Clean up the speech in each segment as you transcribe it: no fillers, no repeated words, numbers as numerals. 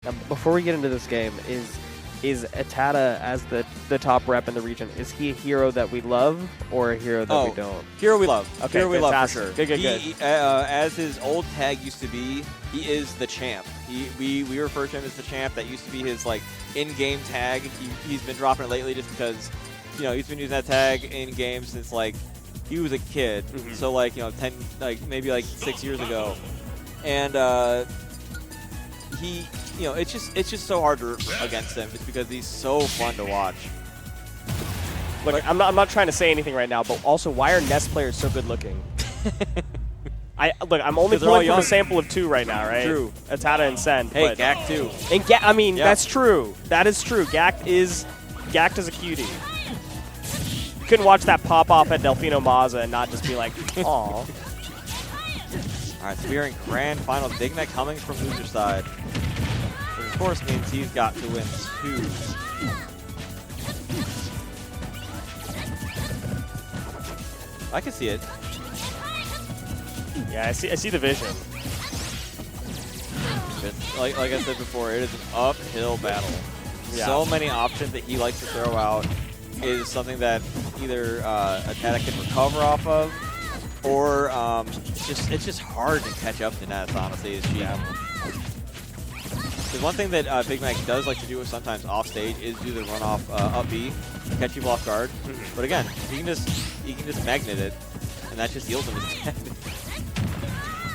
Now, before we get into this game, is ATATA as the top rep in the region, is he a hero that we love or a hero that we don't? Hero we love. Okay, hero we love for sure. Good. As his old tag used to be, he is the champ. We refer to him as the champ. That used to be his like in-game tag. He's been dropping it lately just because, you know, he's been using that tag in game since like he was a kid. Mm-hmm. So like, you know, maybe 6 years ago, and he, you know, it's just so hard to root against him just because he's so fun to watch. Look, I'm not trying to say anything right now, but also, why are Ness players so good looking? I'm only pulling from a sample of 2 right now, right? True. ATATA and Sen. Hey, Gak too. And I mean, that's true. That is true. Gak is a cutie. You couldn't watch that pop off at Delfino Mazza and not just be like, aw. All right, so we are in grand final. Big Mac coming from loser side. Which of course means he's got to win 2. I can see it. Yeah, I see the vision. Like I said before, it is an uphill battle. Yeah. So many options that he likes to throw out is something that either ATATA can recover off of, or it's just hard to catch up to Ness, honestly, is Sheik. Because one thing that Big Mac does like to do sometimes off stage is do the run off up B, catch people off guard. But again, he can just magnet it, and that just heals him instead.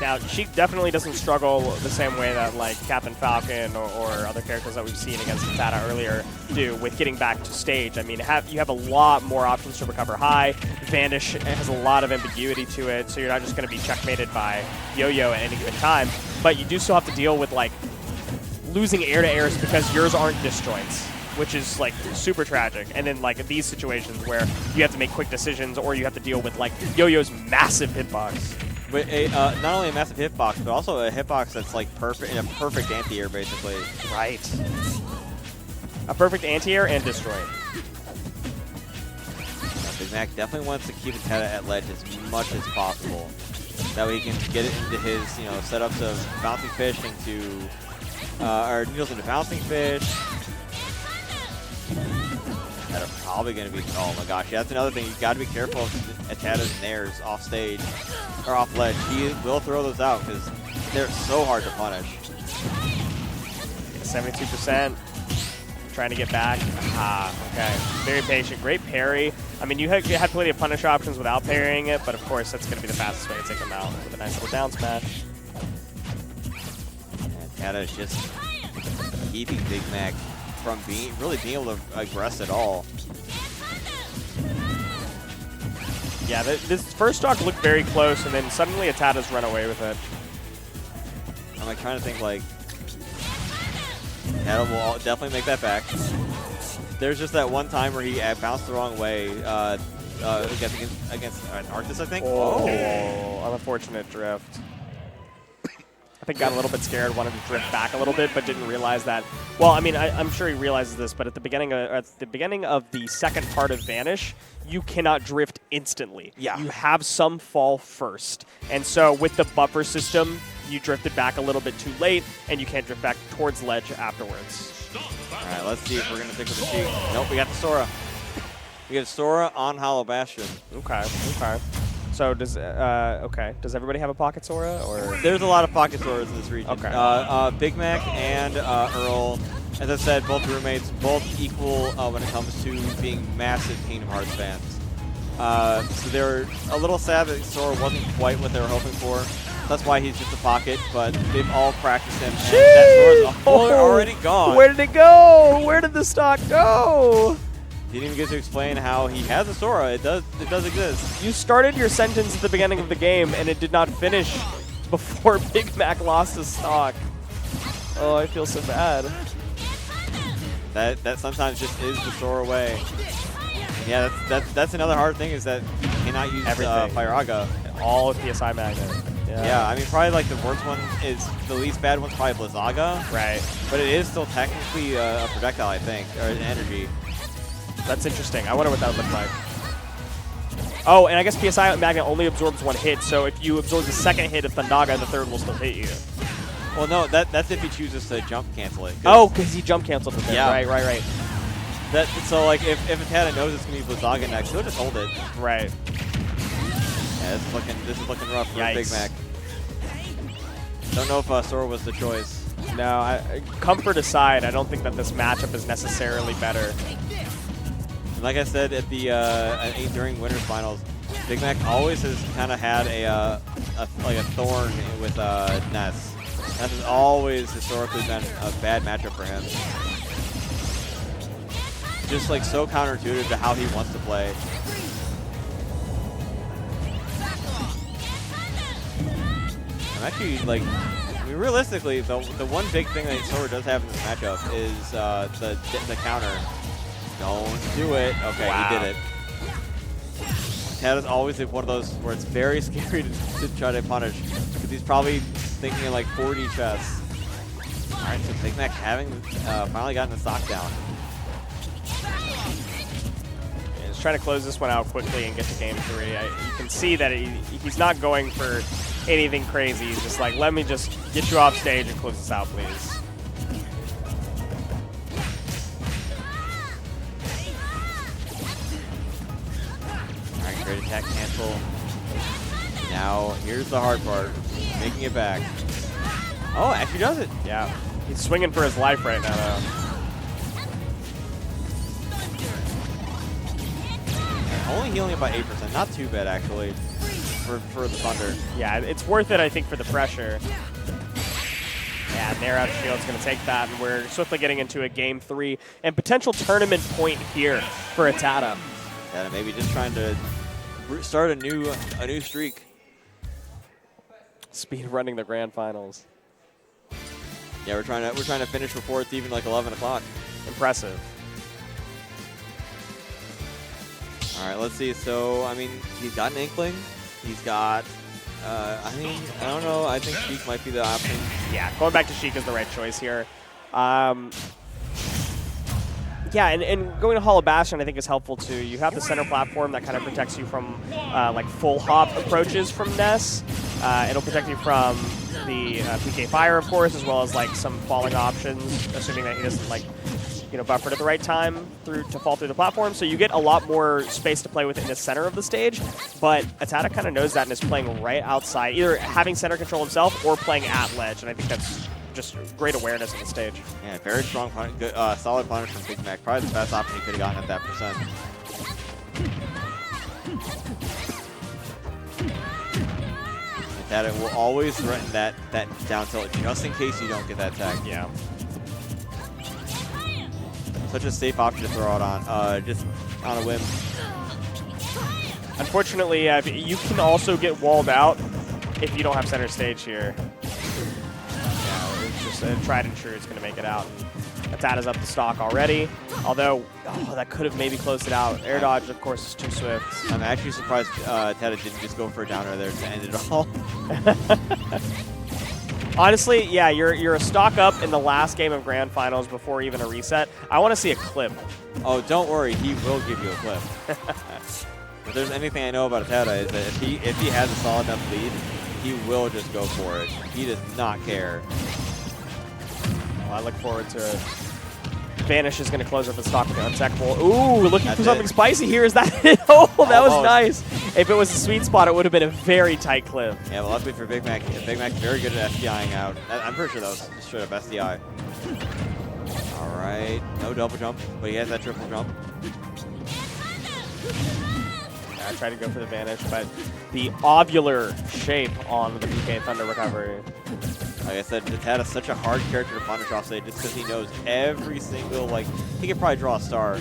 Now, Sheik definitely doesn't struggle the same way that like Captain Falcon or other characters that we've seen against ATATA earlier do with getting back to stage. I mean, you have a lot more options to recover high. Vanish has a lot of ambiguity to it, so you're not just going to be checkmated by Yo-Yo at any given time. But you do still have to deal with like losing air-to-airs because yours aren't disjoints, which is like super tragic. And then like these situations where you have to make quick decisions or you have to deal with like Yo-Yo's massive hitbox. But not only a massive hitbox, but also a hitbox that's like perfect in a perfect anti-air, basically. Right. A perfect anti-air and destroy. Big Mac definitely wants to keep ATATA at ledge as much as possible. That way he can get it into his, you know, setups of bouncing fish into, or needles into bouncing fish. That are probably going to be, oh my gosh, yeah, that's another thing. You've got to be careful of ATATA's nairs off stage, or off ledge. He will throw those out because they're so hard to punish. 72%. Trying to get back. Ah, okay. Very patient. Great parry. I mean, you had plenty of punish options without parrying it, but of course, that's going to be the fastest way to take him out with a nice little down smash. ATATA is just keeping Big Mac from really being able to aggress at all. Yeah, this first stock looked very close, and then suddenly ATATA's run away with it. I'm like trying to think like, ATATA will definitely make that back. There's just that one time where he bounced the wrong way against Arctis, I think. Oh, unfortunate drift. I think got a little bit scared, wanted to drift back a little bit, but didn't realize that. Well, I mean, I'm sure he realizes this, but at the beginning of the second part of Vanish, you cannot drift instantly. Yeah. You have some fall first. And so with the buffer system, you drifted back a little bit too late, and you can't drift back towards ledge afterwards. All right, let's see if we're going to stick with the Sheik. Nope, we got the Sora. We got Sora on Hollow Bastion. Okay. So does everybody have a pocket Sora, or there's a lot of pocket Soras in this region. Okay. Big Mac and Earl, as I said, both roommates, both equal when it comes to being massive Kingdom Hearts fans. So they're a little sad that Sora wasn't quite what they were hoping for. That's why he's just a pocket, but they've all practiced him, and that Sora's already gone. Where did it go? Where did the stock go? Didn't even get to explain how he has a Sora. It does exist. You started your sentence at the beginning of the game, and it did not finish before Big Mac lost his stock. Oh, I feel so bad. That sometimes just is the Sora way. And yeah, that's another hard thing is that you cannot use Firaga. All of PSI Magnet. Yeah, I mean, probably like the worst one is, the least bad one's probably Blizzaga. Right. But it is still technically a projectile, I think, or an energy. That's interesting. I wonder what that would look like. Oh, and I guess PSI Magnet only absorbs one hit, so if you absorb the second hit of Thundaga, the third will still hit you. Well, no, that's if he chooses to jump cancel it. Oh, because he jump canceled with it. Yeah. Right. So, like, if ATATA knows it's going to be Blvd next, he'll just hold it. Right. Yeah, this is looking rough for Yikes. Big Mac. Don't know if Sora was the choice. No, comfort aside, I don't think that this matchup is necessarily better. Like I said at the during Winners Finals, Big Mac always has kind of had a thorn with Ness. Ness has always historically been a bad matchup for him. Just like so counterintuitive to how he wants to play. I'm actually like, I mean, realistically, the one big thing that Sora does have in this matchup is the counter. Don't do it. Okay, wow. He did it. Ted is always one of those where it's very scary to try to punish because he's probably thinking like 4D chess. All right, so Big Mac having finally gotten the stock down. Yeah, he's trying to close this one out quickly and get to game 3. You can see that he's not going for anything crazy. He's just like, let me just get you off stage and close this out, please. Great attack cancel. Now, here's the hard part. Making it back. Oh, actually does it. Yeah. He's swinging for his life right now, though. Only healing it by 8%. Not too bad, actually, for the Thunder. Yeah, it's worth it, I think, for the pressure. Yeah, Nair out of shield's going to take that, and we're swiftly getting into a game 3 and potential tournament point here for ATATA. Yeah, maybe just trying to start a new streak. Speed running the grand finals. Yeah, we're trying to finish before it's even like 11 o'clock. Impressive. All right, let's see. So, I mean, he's got an Inkling. He's got, I don't know. I think Sheik might be the option. Yeah, going back to Sheik is the right choice here. Yeah, and going to Hall of Bastion I think is helpful too. You have the center platform that kind of protects you from like full hop approaches from Ness. It'll protect you from the PK Fire, of course, as well as like some falling options, assuming that he doesn't like buffer it at the right time to fall through the platform. So you get a lot more space to play with in the center of the stage. But ATATA kind of knows that and is playing right outside, either having center control himself or playing at ledge, and I think that's just great awareness on the stage. Yeah, very strong, good, solid punish from Big Mac. Probably the best option he could have gotten at that percent. That it will always threaten that down tilt just in case you don't get that tag. Yeah. Such a safe option to throw out on, just on a whim. Unfortunately, you can also get walled out if you don't have center stage here. Tried and sure it's going to make it out. ATATA's up the stock already, although that could have maybe closed it out. Air dodge, of course, is too swift. I'm actually surprised ATATA didn't just go for a downer there to end it all. Honestly, yeah, you're a stock up in the last game of Grand Finals before even a reset. I want to see a clip. Oh, don't worry, he will give you a clip. If there's anything I know about ATATA is that if he has a solid enough lead, he will just go for it. He does not care. I look forward to it. Vanish is going to close up the stock with the unsackable. Ooh, looking for something spicy here. Is that it? Oh, that was nice. If it was a sweet spot, it would have been a very tight clip. Yeah, well, luckily for Big Mac, Big Mac's very good at SDIing out. I'm pretty sure that was straight up SDI. All right, no double jump, but he has that triple jump. Yeah, I tried to go for the Vanish, but the ovular shape on the PK Thunder recovery. Like I said, ATATA's such a hard character to punish off stage just because he knows every single, like, he can probably draw a star.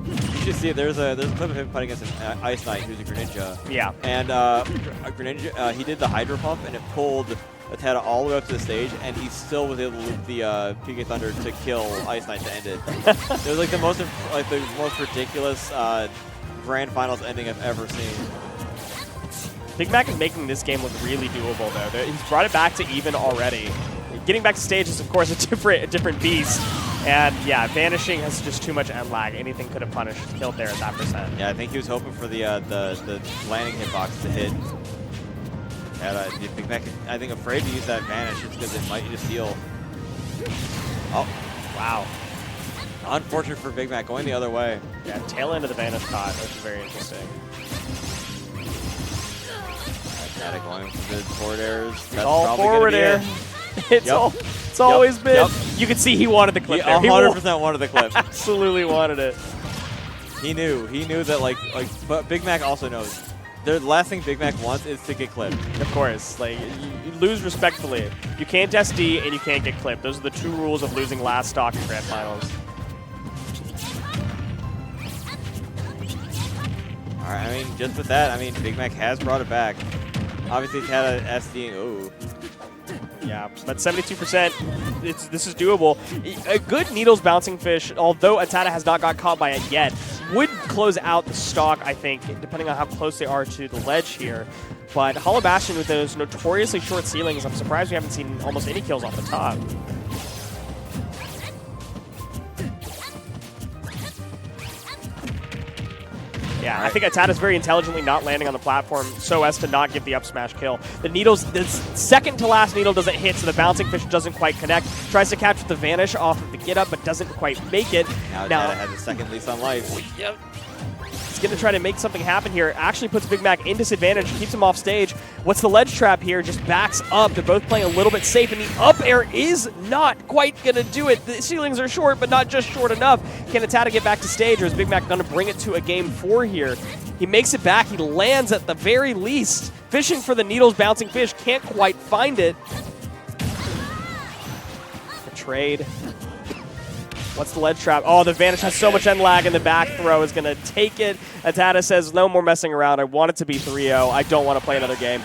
You should see it. There's a clip of him playing against an Ice Knight who's a Greninja. Yeah. And Greninja, he did the Hydro Pump and it pulled ATATA all the way up to the stage, and he still was able to loop the PK Thunder to kill Ice Knight to end it. It was like the most ridiculous Grand Finals ending I've ever seen. Big Mac is making this game look really doable, though. He's brought it back to even already. Getting back to stage is, of course, a different beast. And, yeah, Vanishing has just too much end lag. Anything could have killed there at that percent. Yeah, I think he was hoping for the landing hitbox to hit. ATATA. Big Mac, I think, afraid to use that vanish just because it might just heal. Oh, Wow. unfortunate for Big Mac, going the other way. Yeah, tail end of the vanish caught, which is very interesting. ATATA going for the forward airs. It's all forward air. It's Yep. always been. Yep. You can see he wanted the clip He there. 100% wanted the clip. Absolutely wanted it. He knew that but Big Mac also knows. The last thing Big Mac wants is to get clipped. Of course, like you lose respectfully. You can't SD and you can't get clipped. Those are the two rules of losing last stock in Grand Finals. All right, I mean, just with that, I mean, Big Mac has brought it back. Obviously, it's had a SDing. Ooh. Yeah, but 72%, this is doable. A good Needles bouncing fish, although ATATA has not got caught by it yet, would close out the stock, I think, depending on how close they are to the ledge here. But Hollow Bastion with those notoriously short ceilings, I'm surprised we haven't seen almost any kills off the top. Yeah, I think ATATA's very intelligently not landing on the platform so as to not get the up smash kill. The Needles, the second to last Needle doesn't hit, so the bouncing fish doesn't quite connect. Tries to catch the vanish off of the get up, but doesn't quite make it. Now ATATA has a second lease on life. Yep. He's going to try to make something happen here. Actually puts Big Mac in disadvantage, keeps him off stage. What's the ledge trap here? Just backs up. They're both playing a little bit safe, and the up air is not quite going to do it. The ceilings are short, but not just short enough. Can ATATA get back to stage, or is Big Mac going to bring it to a game 4 here? He makes it back. He lands at the very least. Fishing for the Needles bouncing fish. Can't quite find it. The trade. What's the ledge trap? Oh, the vanish has so much end lag, and the back throw is going to take it. ATATA says, no more messing around. I want it to be 3-0. I don't want to play another game.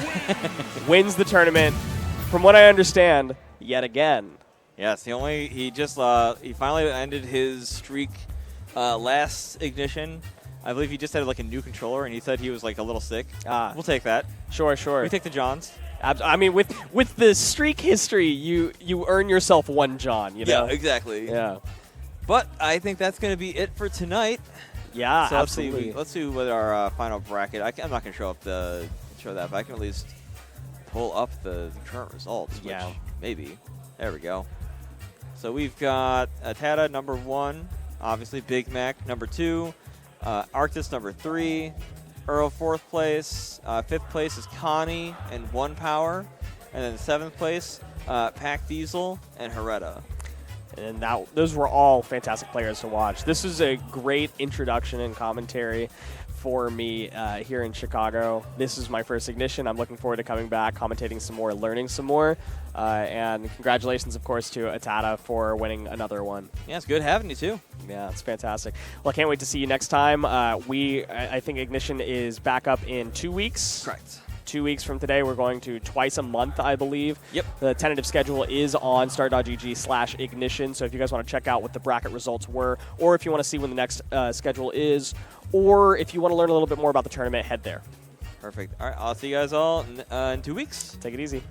Wins the tournament, from what I understand, yet again. Yes, he finally ended his streak last Ignition. I believe he just had like a new controller, and he said he was like a little sick. We'll take that. Sure. We take the Johns. I mean, with the streak history, you earn yourself one John, you know? Yeah, exactly. Yeah. But I think that's going to be it for tonight. Yeah, so absolutely. Let's see what our final bracket. I'm not going to show that, but I can at least pull up the current results. Which maybe. There we go. So we've got ATATA number 1, obviously Big Mac number 2, Arctis number 3, Earl 4th place, 5th place is Connie and 1 Power, and then 7th place, Pac Diesel and Hereta. And those were all fantastic players to watch. This is a great introduction and commentary for me here in Chicago. This is my first Ignition. I'm looking forward to coming back, commentating some more, learning some more. And congratulations, of course, to ATATA for winning another one. Yeah, it's good having you, too. Yeah, it's fantastic. Well, I can't wait to see you next time. I think Ignition is back up in 2 weeks. Correct. 2 weeks from today, we're going to twice a month, I believe. Yep. The tentative schedule is on star.gg/ignition. So if you guys want to check out what the bracket results were, or if you want to see when the next schedule is, or if you want to learn a little bit more about the tournament, head there. Perfect. All right, I'll see you guys all in 2 weeks. Take it easy.